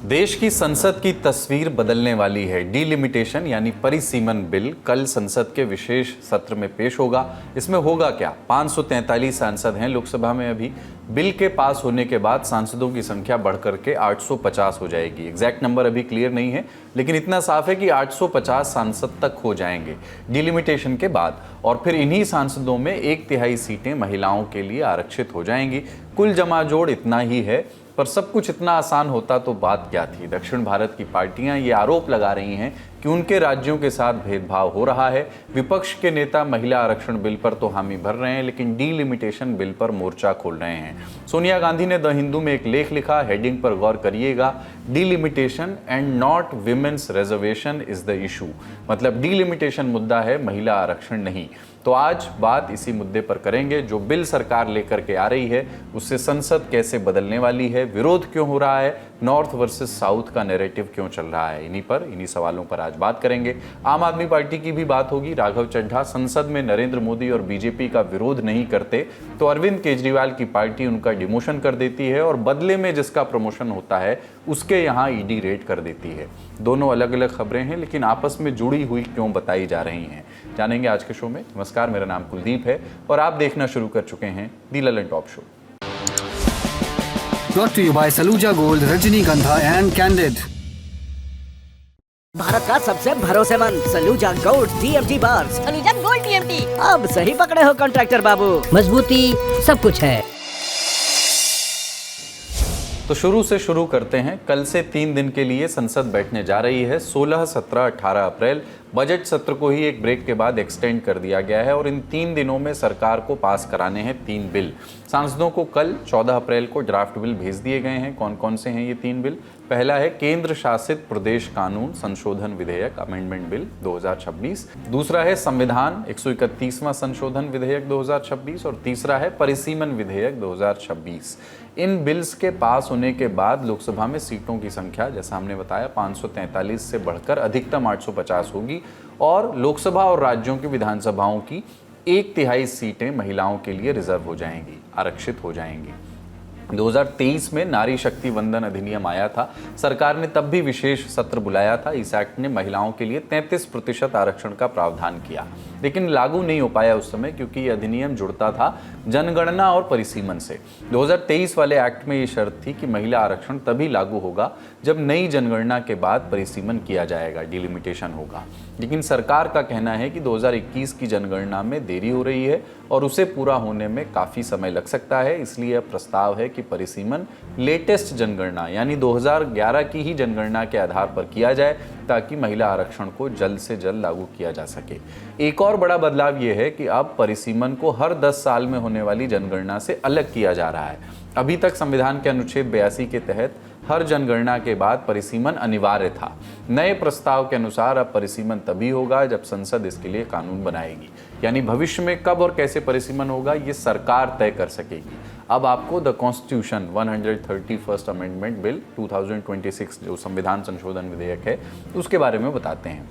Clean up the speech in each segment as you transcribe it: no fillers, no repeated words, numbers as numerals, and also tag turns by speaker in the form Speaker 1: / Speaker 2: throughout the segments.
Speaker 1: देश की संसद की तस्वीर बदलने वाली है। डीलिमिटेशन यानी परिसीमन बिल कल संसद के विशेष सत्र में पेश होगा। इसमें होगा क्या? 543 सांसद हैं लोकसभा में अभी। बिल के पास होने के बाद सांसदों की संख्या बढ़कर के 850 हो जाएगी। एग्जैक्ट नंबर अभी क्लियर नहीं है, लेकिन इतना साफ है कि 850 सांसद तक हो जाएंगे डिलिमिटेशन के बाद। और फिर इन्हीं सांसदों में 1/3 सीटें महिलाओं के लिए आरक्षित हो जाएंगी। कुल जमा जोड़ इतना ही है, पर सब कुछ इतना आसान होता तो बात क्या थी। दक्षिण भारत की पार्टियां ये आरोप लगा रही हैं कि उनके राज्यों के साथ भेदभाव हो रहा है। विपक्ष के नेता महिला आरक्षण बिल पर तो हामी भर रहे हैं, लेकिन डीलिमिटेशन बिल पर मोर्चा खोल रहे हैं। सोनिया गांधी ने द हिंदू में एक लेख लिखा, हेडिंग पर गौर करिएगा, delimitation and not women's reservation is the issue. मतलब डीलिमिटेशन मुद्दा है, महिला आरक्षण नहीं। तो आज बात इसी मुद्दे पर करेंगे। जो बिल सरकार लेकर के आ रही है उससे संसद कैसे बदलने वाली है, विरोध क्यों हो रहा है, नॉर्थ वर्सेस साउथ का नैरेटिव क्यों चल रहा है, इन्हीं सवालों पर आज बात करेंगे। आम आदमी पार्टी की भी बात होगी। राघव चड्ढा संसद में नरेंद्र मोदी और बीजेपी का विरोध नहीं करते तो अरविंद केजरीवाल की पार्टी उनका डिमोशन कर देती है, और बदले में जिसका प्रमोशन होता है उसके यहाँ ईडी रेड कर देती है। दोनों अलग अलग खबरें हैं, लेकिन आपस में जुड़ी हुई क्यों बताई जा रही हैं, जानेंगे आज के शो में। नमस्कार, मेरा नाम कुलदीप है और आप देखना शुरू कर चुके हैं the Lallantop show.
Speaker 2: Brought to you by Saluja Gold, Rajनीगंधा and Candid।
Speaker 3: भारत का सबसे भरोसेमंद Saluja Gold TMT bar.
Speaker 4: Saluja Gold TMT.
Speaker 3: अब सही पकड़े हो कॉन्ट्रैक्टर बाबू, मजबूती सब कुछ है।
Speaker 1: तो शुरू से शुरू करते हैं। कल से 3 दिन के लिए संसद बैठने जा रही है। 16, 17, 18 अप्रैल बजट सत्र को ही एक ब्रेक के बाद एक्सटेंड कर दिया गया है, और इन 3 दिनों में सरकार को पास कराने हैं 3 बिल। सांसदों को कल 14 अप्रैल को ड्राफ्ट बिल भेज दिए गए हैं। कौन कौन से हैं ये 3 बिल? पहला है केंद्र शासित प्रदेश कानून संशोधन विधेयक अमेंडमेंट बिल 2026। दूसरा है संविधान 131वां संशोधन विधेयक 2026, और तीसरा है परिसीमन विधेयक 2026। इन बिल्स के पास होने के बाद लोकसभा में सीटों की संख्या, जैसा हमने बताया, 543 से बढ़कर अधिकतम 850 होगी, और लोकसभा और राज्यों की विधानसभाओं की 1/3 सीटें महिलाओं के लिए रिजर्व हो जाएंगी, आरक्षित हो जाएंगी। 2023 में नारी शक्ति वंदन अधिनियम आया था। सरकार ने तब भी विशेष सत्र बुलाया था। इस एक्ट ने महिलाओं के लिए 33% आरक्षण का प्रावधान किया, लेकिन लागू नहीं हो पाया उस समय, क्योंकि यह अधिनियम जुड़ता था जनगणना और परिसीमन से। 2023 वाले एक्ट में ये शर्त थी कि महिला आरक्षण तभी लागू होगा जब नई जनगणना के बाद परिसीमन किया जाएगा, डिलिमिटेशन होगा। लेकिन सरकार का कहना है कि 2021 की जनगणना में देरी हो रही है और उसे पूरा होने में काफ़ी समय लग सकता है। इसलिए प्रस्ताव है कि परिसीमन लेटेस्ट जनगणना यानी 2011 की ही जनगणना के आधार पर किया जाए, ताकि महिला आरक्षण को जल्द से जल्द लागू किया जा सके। एक और बड़ा बदलाव यह है कि अब परिसीमन को हर 10 साल में होने वाली जनगणना से अलग किया जा रहा है। अभी तक संविधान के अनुच्छेद 82 के तहत हर जनगणना के बाद परिसीमन अनिवार्य था। नए प्रस्ताव के अनुसार अब परिसीमन तभी होगा जब संसद इसके लिए कानून बनाएगी, यानी भविष्य में कब और कैसे परिसीमन होगा ये सरकार तय कर सकेगी। अब आपको the constitution 131st amendment bill 2026, जो संविधान संशोधन विधेयक है, उसके बारे में बताते हैं।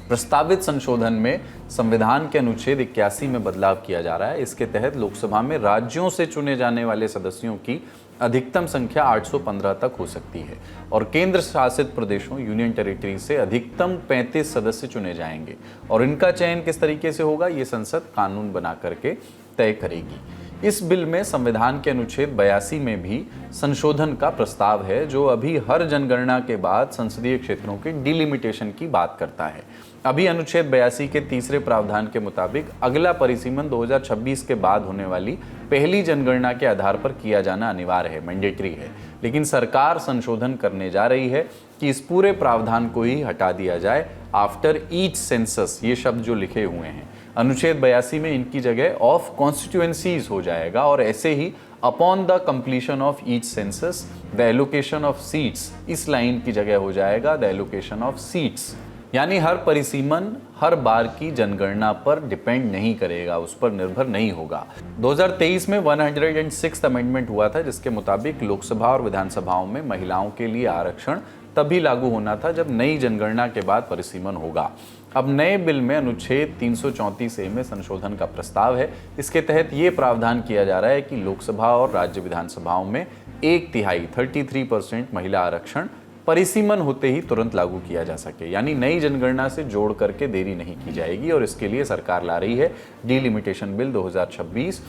Speaker 1: प्रस्तावित संशोधन में संविधान के अनुच्छेद 81 में बदलाव किया जा रहा है। इसके तहत लोकसभा में राज्यों से चुने जाने वाले सदस्यों की अधिकतम संख्या 815 तक हो सकती है, और केंद्र शासित प्रदेशों यूनियन टेरिटरी से अधिकतम 35 सदस्य चुने जाएंगे, और इनका चयन किस तरीके से होगा ये संसद कानून बना करके तय करेगी। इस बिल में संविधान के अनुच्छेद 82 में भी संशोधन का प्रस्ताव है, जो अभी हर जनगणना के बाद संसदीय क्षेत्रों के डिलिमिटेशन की बात करता है। अभी अनुच्छेद 82 के तीसरे प्रावधान के मुताबिक अगला परिसीमन 2026 के बाद होने वाली पहली जनगणना के आधार पर किया जाना अनिवार्य है, मैंडेटरी है। लेकिन सरकार संशोधन करने जा रही है कि इस पूरे प्रावधान को ही हटा दिया जाए, आफ्टर ईच सेंसस, ये शब्द जो लिखे हुए हैं अनुच्छेद 82 में, इनकी जगह ऑफ कॉन्स्टिट्यूएंसीज हो जाएगा, और ऐसे ही upon the completion of each census the allocation of seats, इस लाइन की जगह हो जाएगा द एलोकेशन ऑफ सीट्स। यानी हर परिसीमन हर बार की जनगणना पर डिपेंड नहीं करेगा, उस पर निर्भर नहीं होगा। 2023 में 106th अमेंडमेंट हुआ था, जिसके मुताबिक लोकसभा और विधानसभाओं में महिलाओं के लिए आरक्षण तभी लागू होना था जब नई जनगणना के बाद परिसीमन होगा। अब नए बिल में अनुच्छेद 334A में संशोधन का प्रस्ताव है। इसके तहत ये प्रावधान किया जा रहा है कि लोकसभा और राज्य विधानसभाओं में 1/3 33% महिला आरक्षण परिसीमन होते ही तुरंत लागू किया जा सके, यानी नई जनगणना से जोड़ करके देरी नहीं की जाएगी। और इसके लिए सरकार ला रही है डिलिमिटेशन बिल 2026,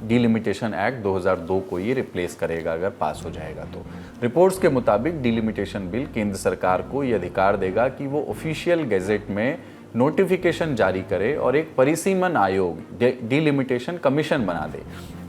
Speaker 1: डिलिमिटेशन एक्ट 2002 को ये रिप्लेस करेगा अगर पास हो जाएगा तो। रिपोर्ट्स के मुताबिक डिलिमिटेशन बिल केंद्र सरकार को ये अधिकार देगा कि वो ऑफिशियल गैजेट में नोटिफिकेशन जारी करे और एक परिसीमन आयोग डिलिमिटेशन कमीशन बना दे।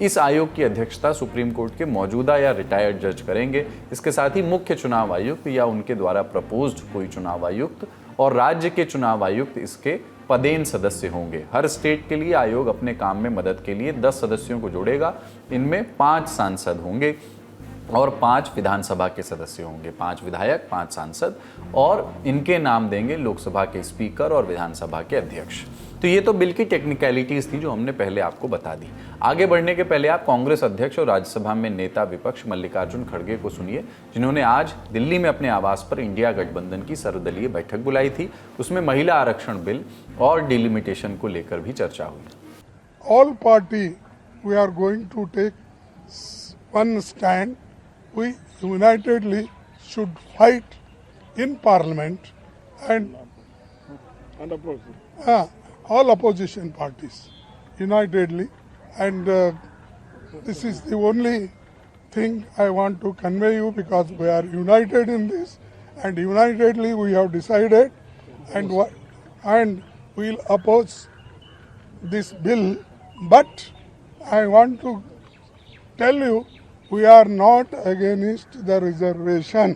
Speaker 1: इस आयोग की अध्यक्षता सुप्रीम कोर्ट के मौजूदा या रिटायर्ड जज करेंगे। इसके साथ ही मुख्य चुनाव आयुक्त या उनके द्वारा प्रपोज्ड कोई चुनाव आयुक्त और राज्य के चुनाव आयुक्त इसके पदेन सदस्य होंगे। हर स्टेट के लिए आयोग अपने काम में मदद के लिए 10 सदस्यों को जोड़ेगा। इनमें 5 सांसद होंगे और 5 विधानसभा के सदस्य होंगे, 5 विधायक, 5 सांसद, और इनके नाम देंगे लोकसभा के स्पीकर और विधानसभा के अध्यक्ष। तो ये तो बिल की टेक्निकलिटीज थी जो हमने पहले आपको बता दी। आगे बढ़ने के पहले आप कांग्रेस अध्यक्ष और राज्यसभा में नेता विपक्ष मल्लिकार्जुन खड़गे को सुनिए, जिन्होंने आज दिल्ली में अपने आवास पर इंडिया गठबंधन की सर्वदलीय बैठक बुलाई थी। उसमें महिला आरक्षण बिल और डिलिमिटेशन को लेकर भी चर्चा हुई।
Speaker 4: All party we are going to take one stand. We unitedly should fight in Parliament and all opposition parties unitedly, and this is the only thing I want to convey you, because we are united in this and unitedly we have decided and we'll oppose this bill. But I want to tell you, we are not against the reservation.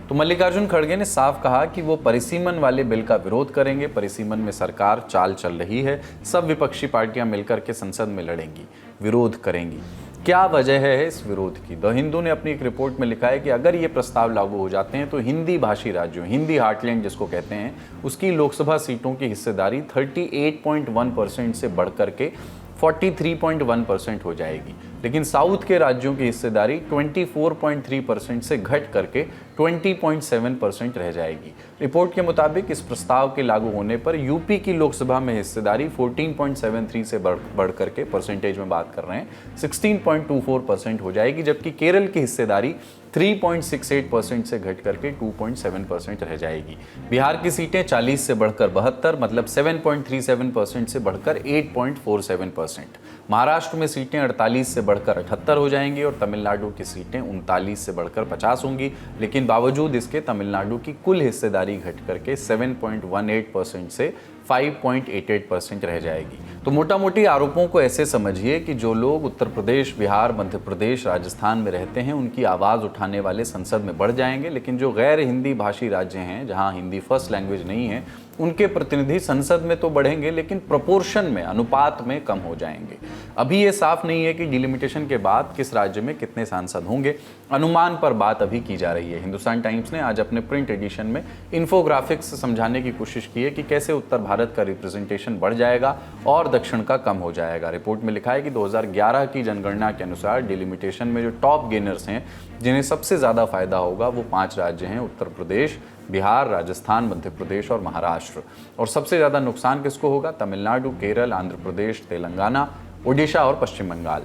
Speaker 1: तो मल्लिकार्जुन खड़गे ने साफ कहा कि वो परिसीमन वाले bill का विरोध करेंगे। परिसीमन में सरकार चाल चल रही है, सब विपक्षी पार्टियां मिलकर के संसद में लड़ेंगी, विरोध करेंगी। क्या वजह है इस विरोध की? द हिंदू ने अपनी एक रिपोर्ट में लिखा है कि अगर ये प्रस्ताव लागू हो जाते हैं तो हिंदी भाषी राज्यों, हिंदी हार्टलैंड जिसको कहते हैं, उसकी लोकसभा सीटों की हिस्सेदारी 38.1% से बढ़कर के 43.1% हो जाएगी, लेकिन साउथ के राज्यों की हिस्सेदारी 24.3% से घट करके 20.7% रह जाएगी। रिपोर्ट के मुताबिक इस प्रस्ताव के लागू होने पर यूपी की लोकसभा में हिस्सेदारी 14.73 से बढ़ करके, परसेंटेज में बात कर रहे हैं, 16.24% हो जाएगी, जबकि केरल की हिस्सेदारी 3.68% से घट करके 2.7% रह जाएगी। बिहार की सीटें 40 से बढ़कर 72, मतलब 7.37% से बढ़कर 8.47%। महाराष्ट्र में सीटें 48 से बढ़कर 78 हो जाएंगी और तमिलनाडु की सीटें 39 से बढ़कर 50 होंगी, लेकिन बावजूद इसके तमिलनाडु की कुल हिस्सेदारी घट करके 7.18% से 5.88% रह जाएगी। तो मोटा मोटी आरोपों को ऐसे समझिए कि जो लोग उत्तर प्रदेश, बिहार, मध्य प्रदेश, राजस्थान में रहते हैं, उनकी आवाज़ उठाने वाले संसद में बढ़ जाएंगे, लेकिन जो गैर हिंदी भाषी राज्य हैं, जहां हिंदी फर्स्ट लैंग्वेज नहीं है, उनके प्रतिनिधि संसद में तो बढ़ेंगे लेकिन प्रोपोर्शन में, अनुपात में कम हो जाएंगे। अभी ये साफ नहीं है कि डिलिमिटेशन के बाद किस राज्य में कितने सांसद होंगे, अनुमान पर बात अभी की जा रही है। हिंदुस्तान टाइम्स ने आज अपने प्रिंट एडिशन में इन्फोग्राफिक्स समझाने की कोशिश की है कि कैसे उत्तर भारत का रिप्रेजेंटेशन बढ़ जाएगा और दक्षिण का कम हो जाएगा। रिपोर्ट में लिखा है कि 2011 की जनगणना के अनुसार डिलिमिटेशन में जो टॉप गेनर्स हैं, जिन्हें सबसे ज़्यादा फायदा होगा, वो 5 राज्य हैं, उत्तर प्रदेश, बिहार, राजस्थान, मध्य प्रदेश और महाराष्ट्र। और सबसे ज़्यादा नुकसान किसको होगा? तमिलनाडु, केरल, आंध्र प्रदेश, तेलंगाना, ओडिशा और पश्चिम बंगाल।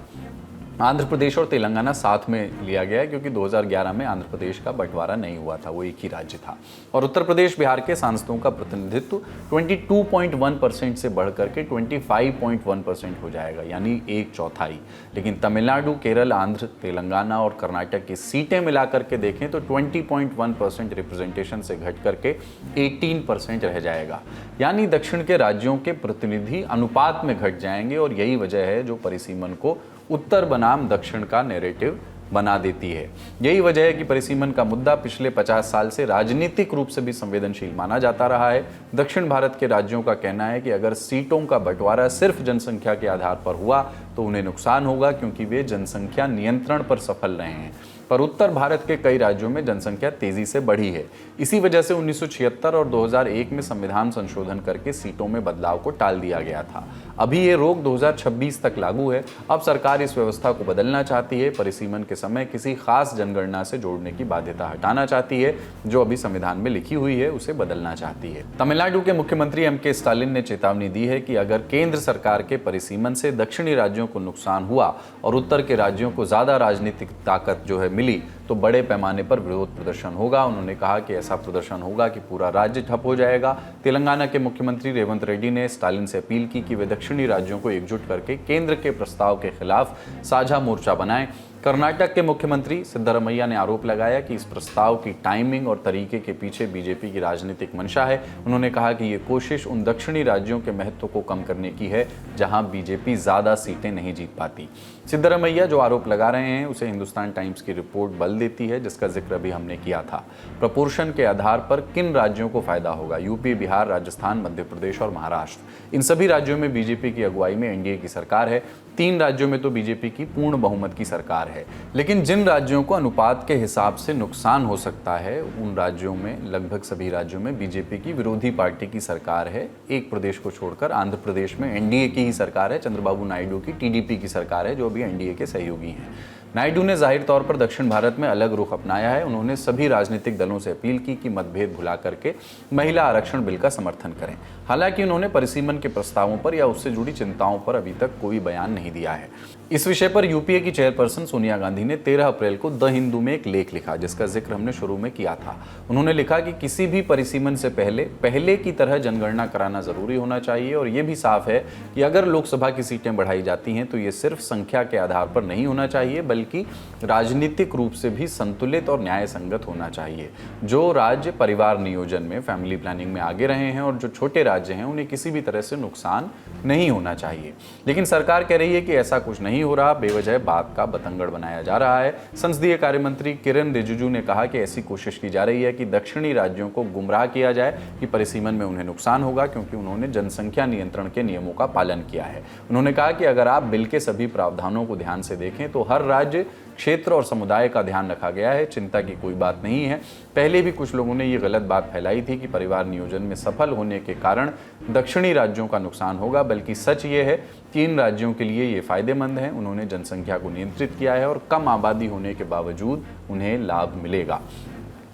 Speaker 1: आंध्र प्रदेश और तेलंगाना साथ में लिया गया है क्योंकि 2011 में आंध्र प्रदेश का बंटवारा नहीं हुआ था, वो एक ही राज्य था। और उत्तर प्रदेश, बिहार के सांसदों का प्रतिनिधित्व 22.1% से बढ़ करके 25.1% हो जाएगा, यानी 1/4। लेकिन तमिलनाडु, केरल, आंध्र, तेलंगाना और कर्नाटक की सीटें मिला करके देखें तो 20.1% रिप्रेजेंटेशन से घट करके 18% रह जाएगा, यानी दक्षिण के राज्यों के प्रतिनिधि अनुपात में घट जाएंगे। और यही वजह है जो परिसीमन को उत्तर बनाम दक्षिण का नैरेटिव बना देती है। यही वजह है कि परिसीमन का मुद्दा पिछले 50 साल से राजनीतिक रूप से भी संवेदनशील माना जाता रहा है। दक्षिण भारत के राज्यों का कहना है कि अगर सीटों का बंटवारा सिर्फ जनसंख्या के आधार पर हुआ तो उन्हें नुकसान होगा, क्योंकि वे जनसंख्या नियंत्रण पर सफल रहे हैं। पर उत्तर भारत के कई राज्यों में जनसंख्या तेजी से बढ़ी है। इसी वजह से 1976 और 2001 में संविधान संशोधन करके सीटों में बदलाव को टाल दिया गया था। अभी ये रोक 2026 तक लागू है। अब सरकार इस व्यवस्था को बदलना चाहती है, परिसीमन के समय किसी खास जनगणना से जोड़ने की बाध्यता हटाना चाहती है, जो अभी संविधान में लिखी हुई है उसे बदलना चाहती है। तमिलनाडु के मुख्यमंत्री M.K. स्टालिन ने चेतावनी दी है कि अगर केंद्र सरकार के परिसीमन से दक्षिणी राज्यों को नुकसान हुआ और उत्तर के राज्यों को ज्यादा राजनीतिक ताकत जो है मिली तो बड़े पैमाने पर विरोध प्रदर्शन होगा। उन्होंने कहा कि ऐसा प्रदर्शन होगा कि पूरा राज्य ठप हो जाएगा। तेलंगाना के मुख्यमंत्री रेवंत रेड्डी ने स्टालिन से अपील की कि वे दक्षिणी राज्यों को एकजुट करके केंद्र के प्रस्ताव के खिलाफ साझा मोर्चा बनाएं। कर्नाटक के मुख्यमंत्री सिद्धरमैया ने आरोप लगाया कि इस प्रस्ताव की टाइमिंग और तरीके के पीछे बीजेपी की राजनीतिक मंशा है। उन्होंने कहा कि ये कोशिश उन दक्षिणी राज्यों के महत्व को कम करने की है जहां बीजेपी ज्यादा सीटें नहीं जीत पाती। सिद्धरमैया जो आरोप लगा रहे हैं उसे हिंदुस्तान टाइम्स की रिपोर्ट बल देती है, जिसका जिक्र अभी हमने किया था। प्रपोर्शन के आधार पर किन राज्यों को फायदा होगा? यूपी, बिहार, राजस्थान, मध्य प्रदेश और महाराष्ट्र। इन सभी राज्यों में बीजेपी की अगुवाई में एनडीए की सरकार है। 3 राज्यों में तो बीजेपी की पूर्ण बहुमत की सरकार है। लेकिन जिन राज्यों को अनुपात के हिसाब से नुकसान हो सकता है उन राज्यों में, लगभग सभी राज्यों में बीजेपी की विरोधी पार्टी की सरकार है। एक प्रदेश को छोड़कर आंध्र प्रदेश में एनडीए की ही सरकार है। चंद्रबाबू नायडू की टीडीपी की सरकार है, जो भी एनडीए के सहयोगी हैं। नायडू ने जाहिर तौर पर दक्षिण भारत में अलग रुख अपनाया है। उन्होंने सभी राजनीतिक दलों से अपील की कि मतभेद भुला करके महिला आरक्षण बिल का समर्थन करें। हालांकि उन्होंने परिसीमन के प्रस्तावों पर या उससे जुड़ी चिंताओं पर अभी तक कोई बयान नहीं दिया है। इस विषय पर यूपीए की चेयरपर्सन सोनिया गांधी ने 13 अप्रैल को द हिंदू में एक लेख लिखा, जिसका जिक्र हमने शुरू में किया था। उन्होंने लिखा कि किसी भी परिसीमन से पहले की तरह जनगणना कराना जरूरी होना चाहिए और ये भी साफ है कि अगर लोकसभा की सीटें बढ़ाई जाती हैं तो ये सिर्फ संख्या के आधार पर नहीं होना चाहिए, बल्कि राजनीतिक रूप से भी संतुलित और न्याय संगत होना चाहिए। जो राज्य परिवार नियोजन में, फैमिली प्लानिंग में आगे रहे हैं और जो छोटे राज्य हैं उन्हें किसी भी तरह से नुकसान नहीं होना चाहिए। लेकिन सरकार कह रही है कि ऐसा कुछ नहीं हो रहा, बेवजह बात का बतंगड़ बनाया जा रहा है। संसदीय कार्य मंत्री किरेन रिजिजू ने कहा कि ऐसी कोशिश की जा रही है कि दक्षिणी राज्यों को गुमराह किया जाए कि परिसीमन में उन्हें नुकसान होगा क्योंकि उन्होंने जनसंख्या नियंत्रण के नियमों का पालन किया है। उन्होंने कहा कि अगर आप बिल के सभी प्रावधानों को ध्यान से देखें तो हर राज्य, क्षेत्र और समुदाय का ध्यान रखा गया है। चिंता की कोई बात नहीं है। पहले भी कुछ लोगों ने ये गलत बात फैलाई थी कि परिवार नियोजन में सफल होने के कारण दक्षिणी राज्यों का नुकसान होगा, बल्कि सच ये है 3 राज्यों के लिए ये फायदेमंद है। उन्होंने जनसंख्या को नियंत्रित किया है और कम आबादी होने के बावजूद उन्हें लाभ मिलेगा।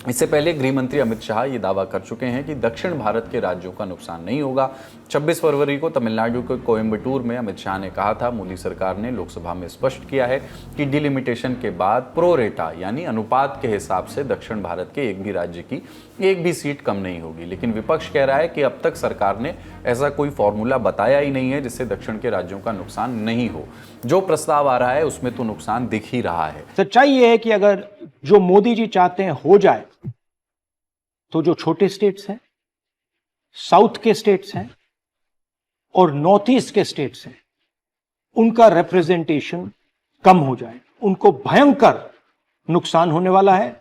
Speaker 1: इससे पहले गृह मंत्री अमित शाह ये दावा कर चुके हैं कि दक्षिण भारत के राज्यों का नुकसान नहीं होगा। 26 फरवरी को तमिलनाडु के कोयम्बटूर में अमित शाह ने कहा था, मोदी सरकार ने लोकसभा में स्पष्ट किया है कि डिलिमिटेशन के बाद प्रो रेटा यानी अनुपात के हिसाब से दक्षिण भारत के एक भी राज्य की एक भी सीट कम नहीं होगी। लेकिन विपक्ष कह रहा है कि अब तक सरकार ने ऐसा कोई फॉर्मूला बताया ही नहीं है जिससे दक्षिण के राज्यों का नुकसान नहीं हो। जो प्रस्ताव आ रहा है उसमें तो नुकसान दिख ही रहा है।
Speaker 5: सच्चाई ये है कि अगर जो मोदी जी चाहते हैं हो जाए तो जो छोटे स्टेट्स हैं, साउथ के स्टेट्स हैं और नॉर्थ ईस्ट के स्टेट्स हैं, उनका रिप्रेजेंटेशन कम हो जाए, उनको भयंकर नुकसान होने वाला है।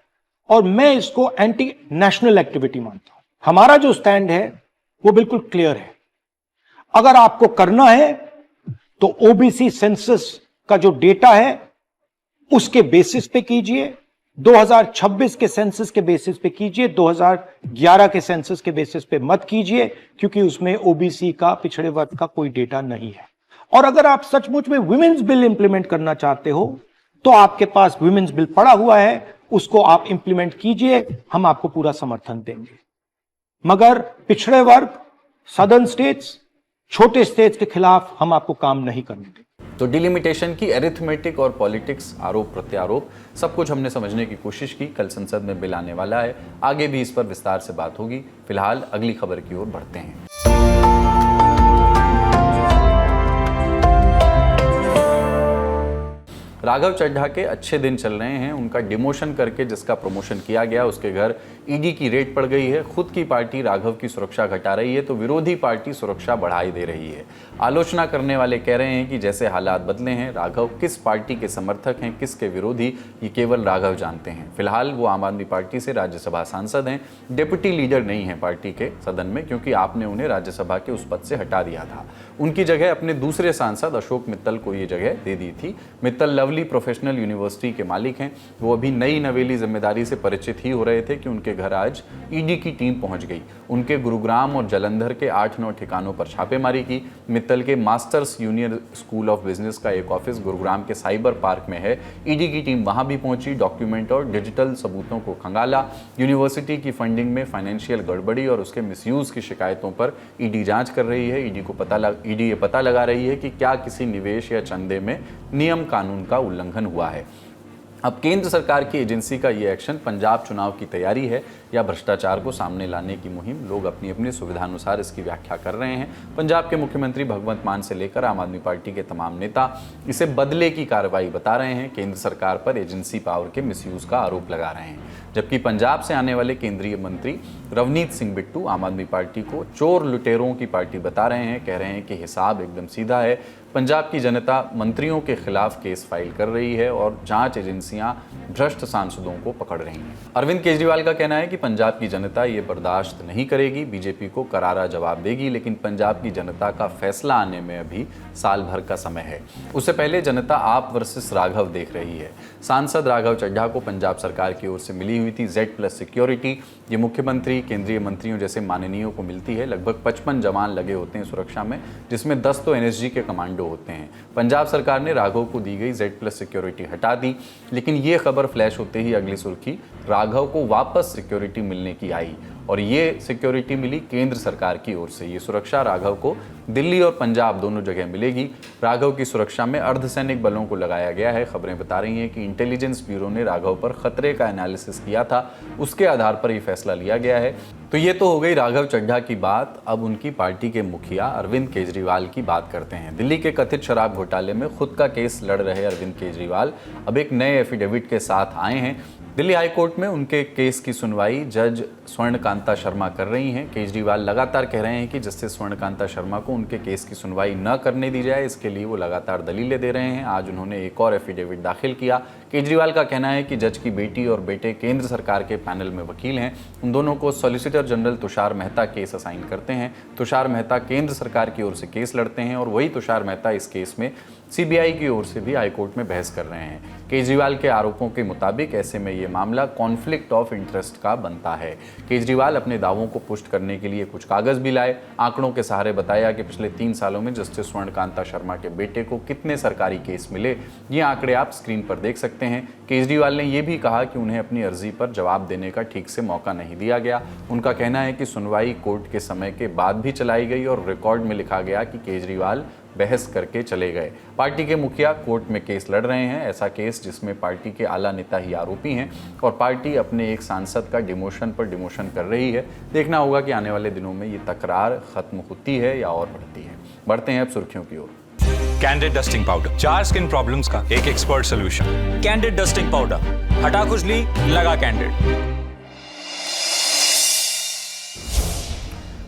Speaker 5: और मैं इसको एंटी नेशनल एक्टिविटी मानता हूं। हमारा जो स्टैंड है वो बिल्कुल क्लियर है। अगर आपको करना है तो ओबीसी सेंसस का जो डेटा है उसके बेसिस पे कीजिए, 2026 के सेंसस के बेसिस पे कीजिए, 2011 के सेंसस के बेसिस पे मत कीजिए, क्योंकि उसमें ओबीसी का, पिछड़े वर्ग का कोई डेटा नहीं है। और अगर आप सचमुच में विमेन्स बिल इंप्लीमेंट करना चाहते हो तो आपके पास विमेन्स बिल पड़ा हुआ है, उसको आप इंप्लीमेंट कीजिए, हम आपको पूरा समर्थन देंगे। मगर पिछड़े वर्ग, सदर्न स्टेट्स, छोटे स्टेट्स के खिलाफ हम आपको काम नहीं करने देंगे।
Speaker 1: तो डिलिमिटेशन की एरिथमेटिक और पॉलिटिक्स, आरोप प्रत्यारोप, सब कुछ हमने समझने की कोशिश की। कल संसद में बिल आने वाला है, आगे भी इस पर विस्तार से बात होगी। फिलहाल अगली खबर की ओर बढ़ते हैं। राघव चड्ढा के अच्छे दिन चल रहे हैं। उनका डिमोशन करके जिसका प्रमोशन किया गया उसके घर ईडी की रेड पड़ गई है। खुद की पार्टी राघव की सुरक्षा घटा रही है तो विरोधी पार्टी सुरक्षा बढ़ाई दे रही है। आलोचना करने वाले कह रहे हैं कि जैसे हालात बदले हैं, राघव किस पार्टी के समर्थक हैं, किसके विरोधी, ये केवल राघव जानते हैं। फिलहाल वो आम आदमी पार्टी से राज्यसभा सांसद हैं, डिप्टी लीडर नहीं है पार्टी के सदन में, क्योंकि आपने उन्हें राज्यसभा के उस पद से हटा दिया था। उनकी जगह अपने दूसरे सांसद अशोक मित्तल को ये जगह दे दी थी। मित्तल लवली प्रोफेशनल यूनिवर्सिटी के मालिक हैं। वो अभी नई नवेली जिम्मेदारी से परिचित ही हो रहे थे कि उनके घर आज ईडी की टीम पहुंच गई। उनके गुरुग्राम और जालंधर के 8-9 ठिकानों पर छापेमारी की। मित्तल के मास्टर्स यूनियर स्कूल ऑफ बिजनेस का एक ऑफिस गुरुग्राम के साइबर पार्क में है। ईडी की टीम वहां भी पहुंची, डॉक्यूमेंट और डिजिटल सबूतों को खंगाला। यूनिवर्सिटी की फंडिंग में फाइनेंशियल गड़बड़ी और उसके मिसयूज की शिकायतों पर ईडी जांच कर रही है। ईडी ये पता लगा रही है कि क्या किसी निवेश या चंदे में नियम कानून का उल्लंघन हुआ है। अब केंद्र सरकार की एजेंसी का ये एक्शन पंजाब चुनाव की तैयारी है या भ्रष्टाचार को सामने लाने की मुहिम, लोग अपनी अपनी सुविधानुसार इसकी व्याख्या कर रहे हैं। पंजाब के मुख्यमंत्री भगवंत मान से लेकर आम आदमी पार्टी के तमाम नेता इसे बदले की कार्रवाई बता रहे हैं, केंद्र सरकार पर एजेंसी पावर के मिसयूज का आरोप लगा रहे हैं। जबकि पंजाब से आने वाले केंद्रीय मंत्री रवनीत सिंह बिट्टू आम आदमी पार्टी को चोर लुटेरों की पार्टी बता रहे हैं, कह रहे हैं कि हिसाब एकदम सीधा है। पंजाब की जनता मंत्रियों के खिलाफ केस फाइल कर रही है और जांच एजेंसियां भ्रष्ट सांसदों को पकड़ रही हैं। अरविंद केजरीवाल का कहना है कि पंजाब की जनता ये बर्दाश्त नहीं करेगी, बीजेपी को करारा जवाब देगी, लेकिन पंजाब की जनता का फैसला आने में अभी साल भर का समय है। उससे पहले जनता आप वर्सेस राघव देख रही है। सांसद राघव चड्ढा को पंजाब सरकार की ओर से मिली हुई थी Z+ सिक्योरिटी। ये मुख्यमंत्री, केंद्रीय मंत्रियों जैसे माननीयों को मिलती है। लगभग 55 जवान लगे होते हैं सुरक्षा में, जिसमें 10 तो NSG के कमांडो होते हैं। पंजाब सरकार ने राघव को दी गई Z+ सिक्योरिटी हटा दी, लेकिन ये खबर फ्लैश होते ही अगली सुर्खी राघव को वापस सिक्योरिटी मिलने की आई और ये सिक्योरिटी मिली केंद्र सरकार की ओर से। ये सुरक्षा राघव को दिल्ली और पंजाब दोनों जगह मिलेगी। राघव की सुरक्षा में अर्धसैनिक बलों को लगाया गया है। खबरें बता रही हैं कि इंटेलिजेंस ब्यूरो ने राघव पर खतरे का एनालिसिस किया था, उसके आधार पर यह फैसला लिया गया है। तो ये तो हो गई राघव चड्ढा की बात। अब उनकी पार्टी के मुखिया अरविंद केजरीवाल की बात करते हैं। दिल्ली के कथित शराब घोटाले में खुद का केस लड़ रहे अरविंद केजरीवाल अब एक नए एफिडेविट के साथ आए हैं। दिल्ली हाई कोर्ट में उनके केस की सुनवाई जज स्वर्णकांता शर्मा कर रही हैं। केजरीवाल लगातार कह रहे हैं कि जस्टिस स्वर्णकांता शर्मा को उनके केस की सुनवाई न करने दी जाए, इसके लिए वो लगातार दलीलें दे रहे हैं। आज उन्होंने एक और एफिडेविट दाखिल किया। केजरीवाल का कहना है कि जज की बेटी और बेटे केंद्र सरकार के पैनल में वकील हैं। उन दोनों को solicitor general Tushar Mehta case assign करते हैं। तुषार मेहता केंद्र सरकार की ओर से केस लड़ते हैं और वही तुषार मेहता इस केस में CBI की ओर से भी हाईकोर्ट में बहस कर रहे हैं। केजरीवाल के आरोपों के मुताबिक ऐसे में ये मामला कॉन्फ्लिक्ट ऑफ इंटरेस्ट का बनता है। केजरीवाल अपने दावों को पुष्ट करने के लिए कुछ कागज भी लाए। आंकड़ों के सहारे बताया कि पिछले 3 सालों में जस्टिस स्वर्णकांता शर्मा के बेटे को कितने सरकारी केस मिले। ये आंकड़े आप स्क्रीन पर देख सकते हैं। केजरीवाल ने यह भी कहा कि उन्हें अपनी अर्जी पर जवाब देने का ठीक से मौका नहीं दिया गया। उनका कहना है कि सुनवाई कोर्ट के समय के बाद भी चलाई गई और रिकॉर्ड में लिखा गया कि केजरीवाल बहस करके चले गए। पार्टी के मुखिया कोर्ट में केस लड़ रहे हैं, ऐसा केस जिसमें पार्टी के आला नेता ही आरोपी हैं और पार्टी अपने एक सांसद का डिमोशन पर डिमोशन कर रही है। देखना होगा कि आने वाले दिनों में ये तकरार खत्म होती है या और बढ़ती है। बढ़ते हैं अब सुर्खियों की ओर।
Speaker 6: Candid dusting powder, 4 skin problems का एक expert solution. Candid dusting powder, हटा खुजली, लगा कैंडिड।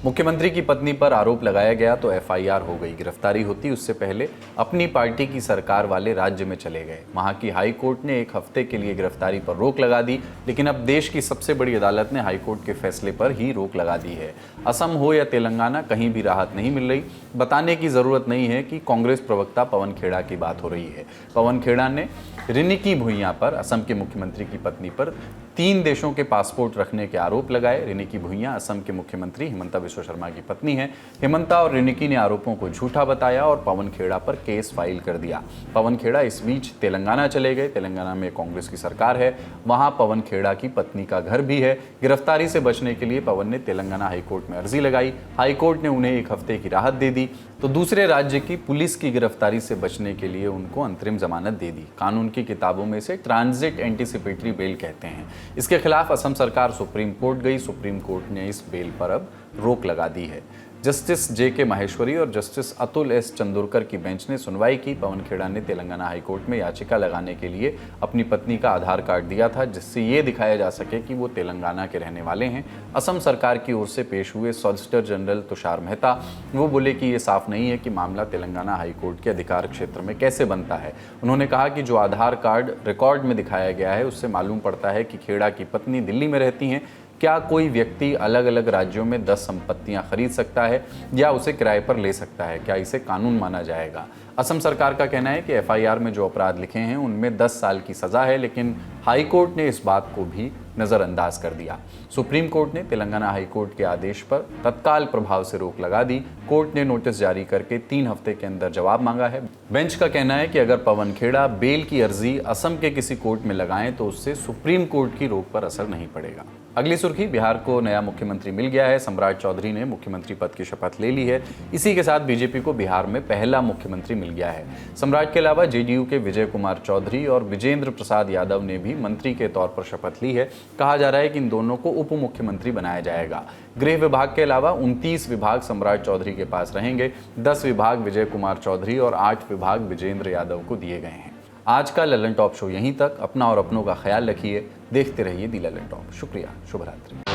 Speaker 1: मुख्यमंत्री की पत्नी पर आरोप लगाया गया तो FIR हो गई। गिरफ्तारी होती उससे पहले अपनी पार्टी की सरकार वाले राज्य में चले गए। वहां की हाई कोर्ट ने 1 हफ्ते के लिए गिरफ्तारी पर रोक लगा दी, लेकिन अब देश की सबसे बड़ी अदालत ने हाई कोर्ट के फैसले पर ही रोक लगा दी है। असम हो या तेलंगाना, कहीं भी राहत नहीं मिल रही। बताने की जरूरत नहीं है कि कांग्रेस प्रवक्ता पवन खेड़ा की बात हो रही है। पवन खेड़ा ने रिनिकी भुइयां पर, असम के मुख्यमंत्री की पत्नी पर 3 देशों के पासपोर्ट रखने के आरोप लगाए। रिनिकी भुइयां असम के मुख्यमंत्री हिमंता बिस्वा शर्मा की पत्नी हैं। हिमंता और रिनिकी ने आरोपों को झूठा बताया और पवन खेड़ा पर केस फाइल कर दिया। पवन खेड़ा इस बीच तेलंगाना चले गए। तेलंगाना में कांग्रेस की सरकार है, वहां पवन खेड़ा की पत्नी का घर भी है। गिरफ्तारी से बचने के लिए पवन ने तेलंगाना हाईकोर्ट में अर्जी लगाई। हाईकोर्ट ने उन्हें 1 हफ्ते की राहत दे दी, तो दूसरे राज्य की पुलिस की गिरफ्तारी से बचने के लिए उनको अंतरिम जमानत दे दी। कानून की किताबों में से ट्रांजिट एंटीसिपेटरी बेल कहते हैं। इसके खिलाफ असम सरकार सुप्रीम कोर्ट गई। सुप्रीम कोर्ट ने इस बेल पर अब रोक लगा दी है। जस्टिस JK माहेश्वरी और जस्टिस अतुल S चंदोरकर की बेंच ने सुनवाई की। पवन खेड़ा ने तेलंगाना हाईकोर्ट में याचिका लगाने के लिए अपनी पत्नी का आधार कार्ड दिया था, जिससे ये दिखाया जा सके कि वो तेलंगाना के रहने वाले हैं। असम सरकार की ओर से पेश हुए सॉलिसिटर जनरल तुषार मेहता वो बोले कि ये साफ नहीं है कि मामला तेलंगाना हाईकोर्ट के अधिकार क्षेत्र में कैसे बनता है। उन्होंने कहा कि जो आधार कार्ड रिकॉर्ड में दिखाया गया है उससे मालूम पड़ता है कि खेड़ा की पत्नी दिल्ली में रहती हैं। क्या कोई व्यक्ति अलग अलग राज्यों में 10 संपत्तियां खरीद सकता है या उसे किराए पर ले सकता है? क्या इसे कानून माना जाएगा? असम सरकार का कहना है कि FIR में जो अपराध लिखे हैं उनमें 10 साल की सजा है, लेकिन हाई कोर्ट ने इस बात को भी नज़रअंदाज कर दिया। सुप्रीम कोर्ट ने तेलंगाना हाई कोर्ट के आदेश पर तत्काल प्रभाव से रोक लगा दी। कोर्ट ने नोटिस जारी करके 3 हफ्ते के अंदर जवाब मांगा है। बेंच का कहना है कि अगर पवन खेड़ा बेल की अर्जी असम के किसी कोर्ट में लगाएं तो उससे सुप्रीम कोर्ट की रोक पर असर नहीं पड़ेगा। अगली सुर्खी, बिहार को नया मुख्यमंत्री मिल गया है। सम्राट चौधरी ने मुख्यमंत्री पद की शपथ ले ली है। इसी के साथ बीजेपी को बिहार में पहला मुख्यमंत्री मिल गया है। सम्राट के अलावा जेडीयू के विजय कुमार चौधरी और विजेंद्र प्रसाद यादव ने भी मंत्री के तौर पर शपथ ली है। कहा जा रहा है कि इन दोनों को उप मुख्यमंत्री बनाया जाएगा। गृह विभाग के अलावा 29 विभाग सम्राट चौधरी के पास रहेंगे। 10 विभाग विजय कुमार चौधरी और 8 विभाग विजेंद्र यादव को दिए गए हैं। आज का ललन टॉप शो यहीं तक। अपना और अपनों का ख्याल रखिए। देखते रहिए दी ललन टॉप। शुक्रिया। शुभ रात्रि।